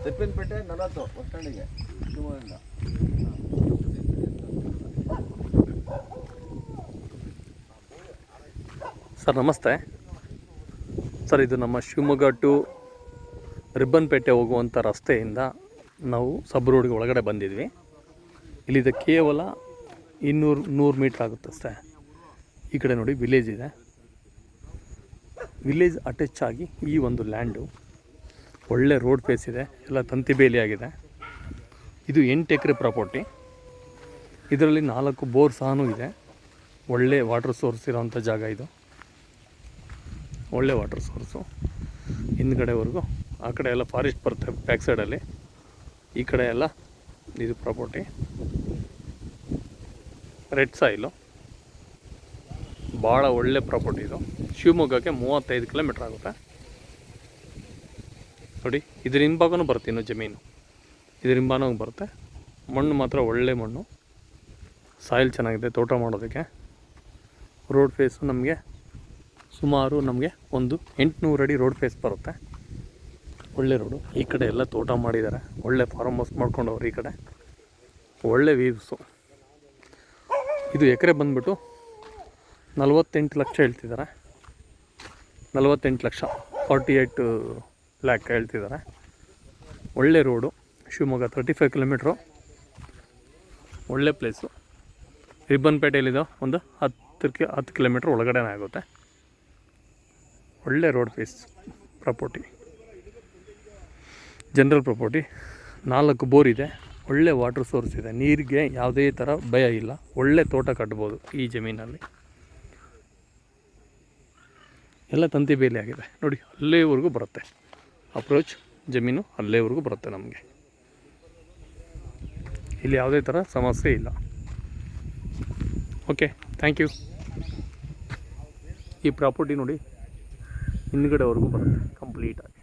ತೆಪ್ಪಿನಪೇಟೆ 40 bus ಸ್ಟ್ಯಾಂಡಿಗೆ ಶಿವಮೊಗ್ಗದಿಂದ. Sir ನಮಸ್ತೆ sir, ಇದು ನಮ್ಮ ಶಿವಮೊಗ್ಗ ಟು ರಿಬ್ಬನ್ಪೇಟೆ ಹೋಗುವಂಥ ರಸ್ತೆಯಿಂದ ನಾವು ಸಬ್ ರೋಡ್ಗೆ ಒಳಗಡೆ ಬಂದಿದ್ವಿ. ಇಲ್ಲಿದೆ ಕೇವಲ 100 ಮೀಟ್ರ್ ಆಗುತ್ತೆ ಅಷ್ಟೇ. ಈ ಕಡೆ ನೋಡಿ ವಿಲೇಜ್ ಇದೆ. ವಿಲೇಜ್ ಅಟ್ಯಾಚ್ ಆಗಿ ಈ ಒಂದು ಲ್ಯಾಂಡು ಒಳ್ಳೆ ರೋಡ್ ಫೇಸ್ ಇದೆ, ಎಲ್ಲ ತಂತಿ ಬೇಲಿ ಆಗಿದೆ. ಇದು 8 ಎಕರೆ ಪ್ರಾಪರ್ಟಿ. ಇದರಲ್ಲಿ 4 ಬೋರ್ ಸಹ ಇದೆ. ಒಳ್ಳೆ ವಾಟರ್ ಸೋರ್ಸ್ ಇರೋವಂಥ ಜಾಗ ಇದು. ಒಳ್ಳೆ ವಾಟರ್ ಸೋರ್ಸು ಹಿಂದ್ಗಡೆವರೆಗೂ. ಆ ಕಡೆ ಎಲ್ಲ ಫಾರೆಸ್ಟ್ ಬರುತ್ತೆ ಬ್ಯಾಕ್ ಸೈಡಲ್ಲಿ. ಈ ಕಡೆ ಎಲ್ಲ ಇದು ಪ್ರಾಪರ್ಟಿ. ರೆಡ್ ಸಾಯಿಲು, ಭಾಳ ಒಳ್ಳೆ ಪ್ರಾಪರ್ಟಿ ಇದು. ಶಿವಮೊಗ್ಗಕ್ಕೆ 35 ಕಿಲೋಮೀಟ್ರ್ ಆಗುತ್ತೆ ನೋಡಿ. ಇದ್ರ ಹಿಂಭಾಗನೂ ಬರುತ್ತೆ ಇನ್ನು ಜಮೀನು, ಇದ್ರ ಹಿಂಭಾಗ ಬರುತ್ತೆ. ಮಣ್ಣು ಮಾತ್ರ ಒಳ್ಳೆ ಮಣ್ಣು, ಸಾಯಿಲ್ ಚೆನ್ನಾಗಿದೆ ತೋಟ ಮಾಡೋದಕ್ಕೆ. ರೋಡ್ ಫೇಸು ನಮಗೆ ಸುಮಾರು ಒಂದು 800 ಅಡಿ ರೋಡ್ ಫೇಸ್ ಬರುತ್ತೆ. ಒಳ್ಳೆ ರೋಡು. ಈ ಕಡೆ ಎಲ್ಲ ತೋಟ ಮಾಡಿದ್ದಾರೆ, ಒಳ್ಳೆ ಫಾರ್ಮ್ ಹೌಸ್ ಮಾಡ್ಕೊಂಡವ್ರು. ಈ ಕಡೆ ಒಳ್ಳೆ ವ್ಯೂಸು. ಇದು ಎಕರೆ ಬಂದುಬಿಟ್ಟು 48 ಲಕ್ಷ ಹೇಳ್ತಿದ್ದಾರೆ. 48 ಲಕ್ಷ 48 ಲ್ಯಾಕ್ ಹೇಳ್ತಿದ್ದಾರೆ. ಒಳ್ಳೆ ರೋಡು. ಶಿವಮೊಗ್ಗ 35 ಕಿಲೋಮೀಟ್ರು. ಒಳ್ಳೆ ಪ್ಲೇಸು. ರಿಬ್ಬನ್ಪೇಟೆಯಲ್ಲಿದೆ ಒಂದು 10 ಕಿಲೋಮೀಟ್ರ್ ಒಳಗಡೆನೇ ಆಗುತ್ತೆ. ಒಳ್ಳೆ road face property, general property. 4 bore ಇದೆ. ಒಳ್ಳೆ ವಾಟರ್ ಸೋರ್ಸ್ ಇದೆ. ನೀರಿಗೆ ಯಾವುದೇ ಥರ ಭಯ ಇಲ್ಲ. ಒಳ್ಳೆ ತೋಟ ಕಟ್ಬೋದು ಈ ಜಮೀನಲ್ಲಿ. ಎಲ್ಲ ತಂತಿ ಬೇಲಿ ಆಗಿದೆ ನೋಡಿ. ಅಲ್ಲೇವರೆಗೂ ಬರುತ್ತೆ ಅಪ್ರೋಚ್ ಜಮೀನು, ಅಲ್ಲೇವರೆಗೂ ಬರುತ್ತೆ ನಮಗೆ. ಇಲ್ಲಿ ಯಾವುದೇ ಥರ ಸಮಸ್ಯೆ ಇಲ್ಲ. Okay, thank you. ಈ ಪ್ರಾಪರ್ಟಿ ನೋಡಿ ಹಿಂದ್ಗಡೆವರೆಗೂ ಬರುತ್ತೆ ಕಂಪ್ಲೀಟಾಗಿ.